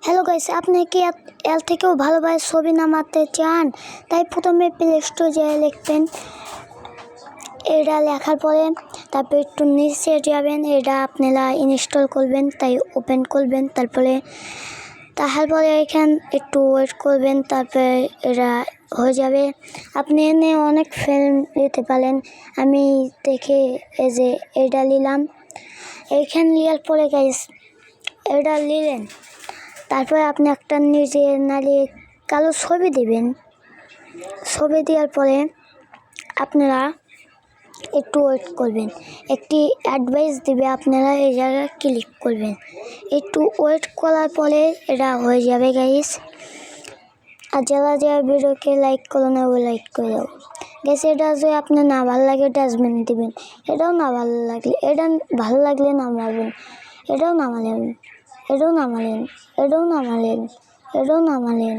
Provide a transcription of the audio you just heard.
Hello guys, আপনি কি এর থেকেও ভালোভাবে ছবি নামাতে চান? তাই প্রথমে প্লে স্টোরে যেয়ে লিখবেন। এটা লেখার পরে তারপর একটু নিচে যাবেন, এটা আপনারা ইনস্টল করবেন, তাই ওপেন করবেন। তারপরে এখানে একটু ওয়েট করবেন, তারপরে এটা হয়ে যাবে। আপনি এনে অনেক ফিল্ম নিতে পারেন। আমি দেখে এই যে এটা নিলাম। এইখানে নেওয়ার পরে গাইস এটা নিলেন, তারপরে আপনি একটা নিজে নালে কালো ছবি দেবেন। ছবি দেওয়ার পরে আপনারা একটু ওয়েট করবেন, একটি অ্যাডভাইস দিবে, আপনারা এই জায়গায় ক্লিক করবেন। একটু ওয়েট করার পরে এটা হয়ে যাবে গাইস। আর যারা ভিডিওকে লাইক করো না, ওই লাইক করে দাও গাইস। এটা যদি আপনার না ভালো লাগে ডাস্টবিন দিবেন, এটাও না ভালো লাগলে, এটা ভালো লাগলে নামাবেন, এটাও নামালেন, এটাও নামালেন, এটাও নামালেন, এটাও নামালেন।